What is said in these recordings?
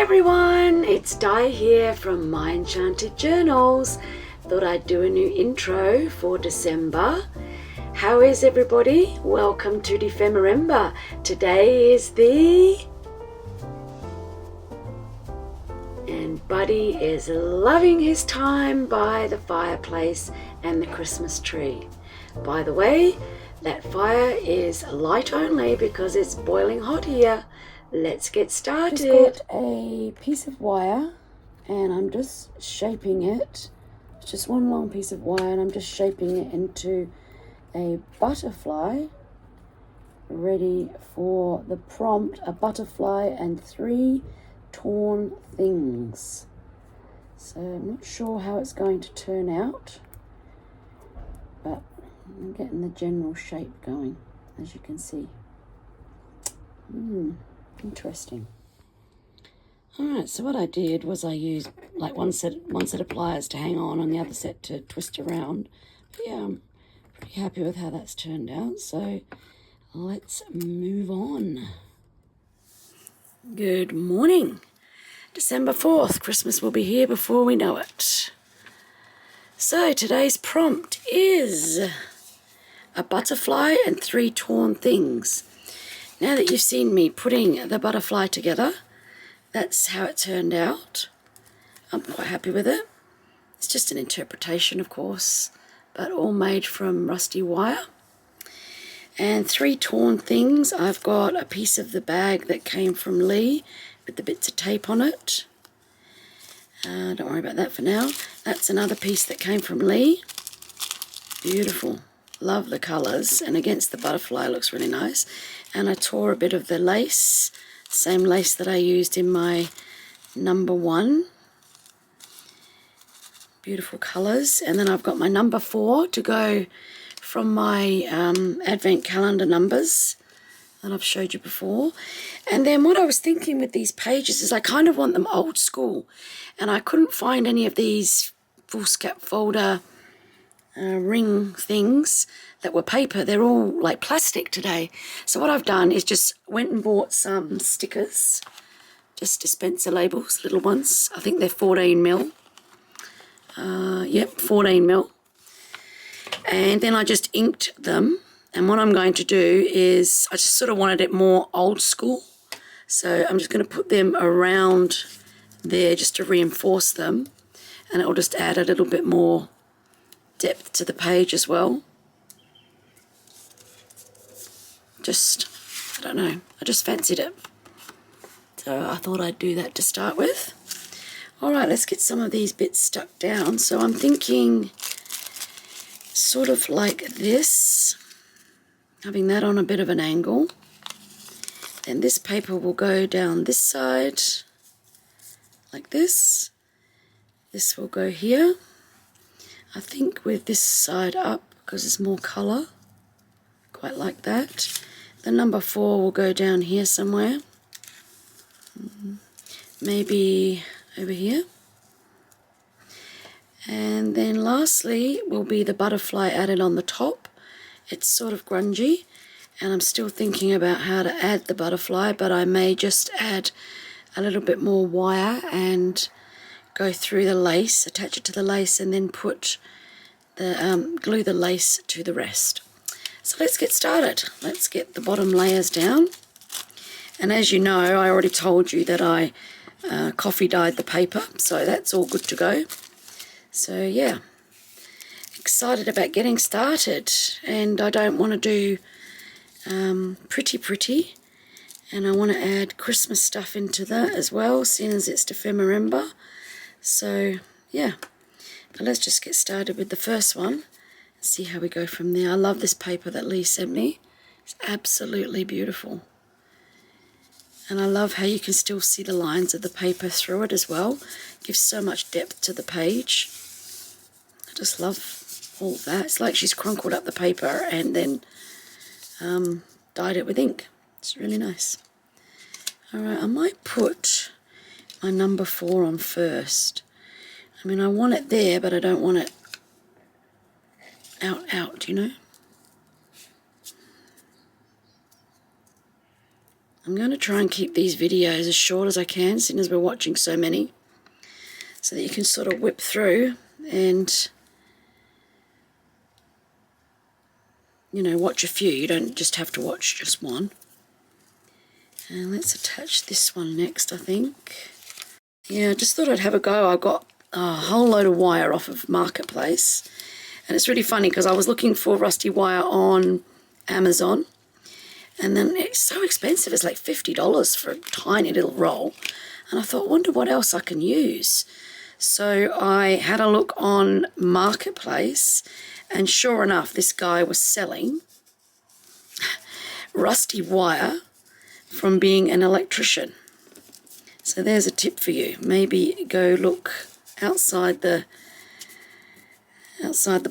everyone, it's Di here from My Enchanted Journals. Thought I'd do a new intro for December. How is everybody? Welcome to Dephemerember. Today is and Buddy is loving his time by the fireplace and the Christmas tree. By the way, that fire is light only because it's boiling hot here. Let's get started. Just got a piece of wire and I'm just shaping it. It's just one long piece of wire and I'm just shaping it into a butterfly, ready for the prompt, a butterfly and 3 torn things. So I'm not sure how it's going to turn out, but I'm getting the general shape going, as you can see. Interesting. Alright, so what I did was I used like one set of pliers to hang on and the other set to twist around. But yeah, I'm pretty happy with how that's turned out. So let's move on. Good morning. December 4th. Christmas will be here before we know it. So today's prompt is a butterfly and 3 torn things. Now that you've seen me putting the butterfly together, that's how it turned out. I'm quite happy with it. It's just an interpretation, of course, but all made from rusty wire. And 3 torn things. I've got a piece of the bag that came from Lee with the bits of tape on it. Don't worry about that for now. That's another piece that came from Lee. Beautiful. Love the colours, and against the butterfly looks really nice. And I tore a bit of the lace, same lace that I used in my number 1. Beautiful colours. And then I've got my number 4 to go from my advent calendar numbers that I've showed you before. And then what I was thinking with these pages is I kind of want them old school, and I couldn't find any of these foolscap folder ring things that were paper. They're all like plastic today. So what I've done is just went and bought some stickers, just dispenser labels, little ones. I think they're 14 mil. 14 mil. And then I just inked them. And what I'm going to do is, I just sort of wanted it more old school. So I'm just going to put them around there just to reinforce them. And it will just add a little bit more depth to the page as well. I don't know, I just fancied it. So I thought I'd do that to start with. Alright, let's get some of these bits stuck down. So I'm thinking sort of like this, having that on a bit of an angle. Then this paper will go down this side, like this. This will go here. I think with this side up, because there's more colour, quite like that. The number 4 will go down here somewhere, maybe over here. And then lastly will be the butterfly added on the top. It's sort of grungy, and I'm still thinking about how to add the butterfly, but I may just add a little bit more wire and go through the lace, attach it to the lace, and then put the glue the lace to the rest. So let's get started. Let's get the bottom layers down. And as you know, I already told you that I coffee dyed the paper, so that's all good to go. So yeah, excited about getting started. And I don't want to do pretty, and I want to add Christmas stuff into that as well, seeing as it's Dephemerember. So yeah, but let's just get started with the first one and see how we go from there. I love this paper that Lee sent me. It's absolutely beautiful. And I love how you can still see the lines of the paper through it as well. It gives so much depth to the page. I just love all that. It's like she's crunkled up the paper and then dyed it with ink. It's really nice. Alright, I might put my number 4 on first. I mean, I want it there, but I don't want it out, you know? I'm going to try and keep these videos as short as I can, seeing as we're watching so many, so that you can sort of whip through and, you know, watch a few. You don't just have to watch just one. And let's attach this one next, I think. Yeah, I just thought I'd have a go. I got a whole load of wire off of Marketplace. And it's really funny because I was looking for rusty wire on Amazon. And then it's so expensive. It's like $50 for a tiny little roll. And I thought, wonder what else I can use. So I had a look on Marketplace. And sure enough, this guy was selling rusty wire from being an electrician. So there's a tip for you. Maybe go look outside the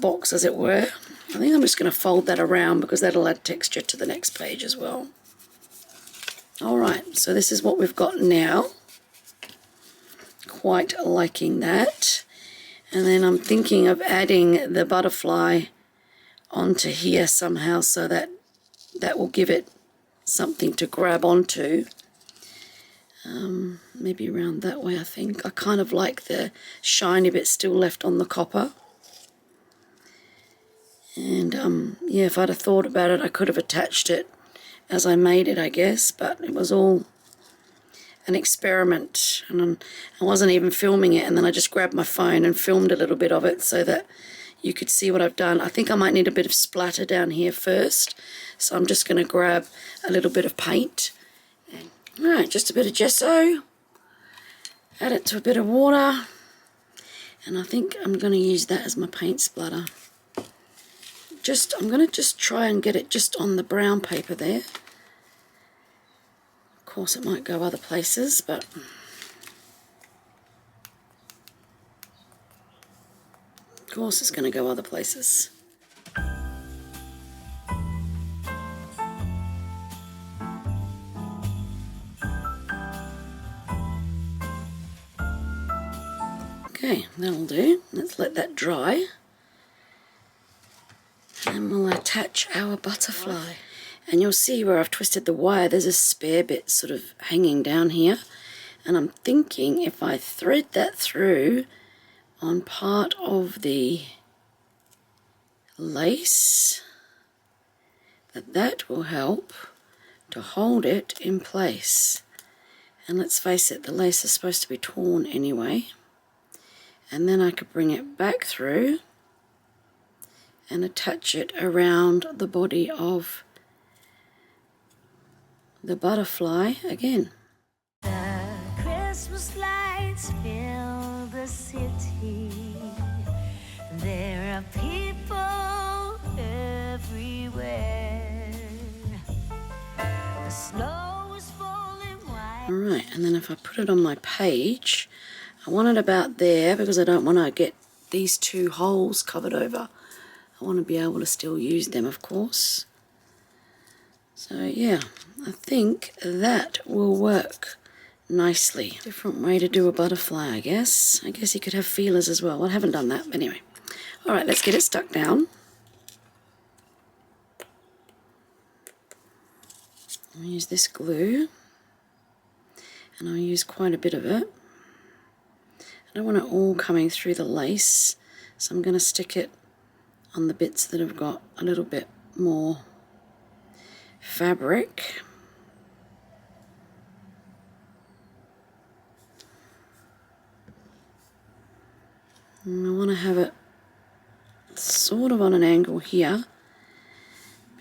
box, as it were. I think I'm just going to fold that around because that'll add texture to the next page as well. Alright, so this is what we've got now. Quite liking that. And then I'm thinking of adding the butterfly onto here somehow, so that will give it something to grab onto. Maybe around that way, I think. I kind of like the shiny bit still left on the copper. And yeah, if I'd have thought about it, I could have attached it as I made it, I guess, but it was all an experiment, and I wasn't even filming it, and then I just grabbed my phone and filmed a little bit of it so that you could see what I've done. I think I might need a bit of splatter down here first, so I'm just going to grab a little bit of paint. Alright, just a bit of gesso, add it to a bit of water, and I think I'm going to use that as my paint splatter. I'm going to just try and get it just on the brown paper there. Of course it might go other places, but of course it's going to go other places. Okay, that'll do. Let's let that dry. And we'll attach our butterfly. And you'll see where I've twisted the wire, there's a spare bit sort of hanging down here. And I'm thinking if I thread that through on part of the lace, that will help to hold it in place. And let's face it, the lace is supposed to be torn anyway. And then I could bring it back through and attach it around the body of the butterfly again. The Christmas lights fill the city. There are people everywhere. The snow is falling white. Alright, and then if I put it on my page, I want it about there because I don't want to get these two holes covered over. I want to be able to still use them, of course. So yeah, I think that will work nicely. Different way to do a butterfly, I guess. I guess you could have feelers as well. I haven't done that, but anyway. Alright, let's get it stuck down. I'll use this glue, and I'll use quite a bit of it. I don't want it all coming through the lace, so I'm going to stick it on the bits that have got a little bit more fabric. And I want to have it sort of on an angle here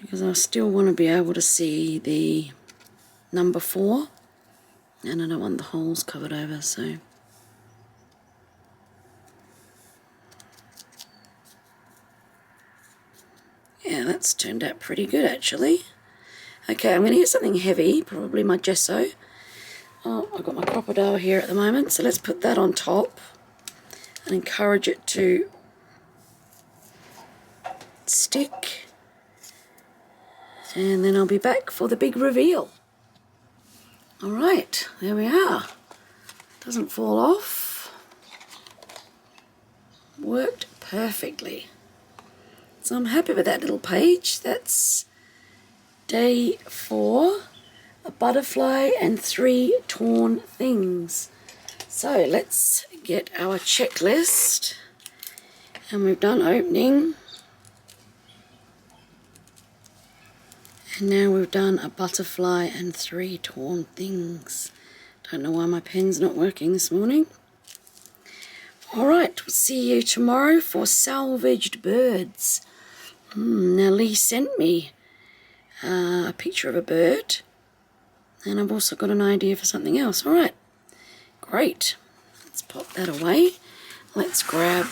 because I still want to be able to see the number 4, and I don't want the holes covered over, so yeah, that's turned out pretty good actually. Okay, I'm going to use something heavy, probably my gesso. Oh, I've got my crocodile here at the moment, so let's put that on top and encourage it to stick. And then I'll be back for the big reveal. Alright, there we are. Doesn't fall off. Worked perfectly. So I'm happy with that little page. That's day 4 a butterfly, and 3 torn things. So let's get our checklist. And we've done opening. And now we've done a butterfly and 3 torn things. Don't know why my pen's not working this morning. Alright, we'll see you tomorrow for salvaged birds. Now Lee sent me a picture of a bird. And I've also got an idea for something else. Alright, great. Let's pop that away. Let's grab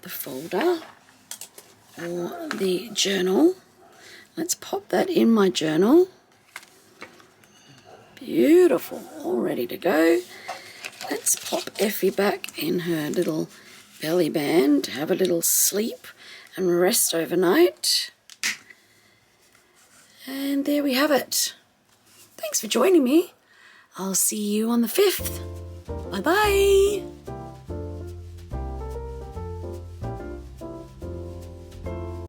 the folder or the journal. Let's pop that in my journal. Beautiful, all ready to go. Let's pop Effie back in her little belly band, have a little sleep and rest overnight. And there we have it. Thanks for joining me. I'll see you on the 5th. Bye-bye.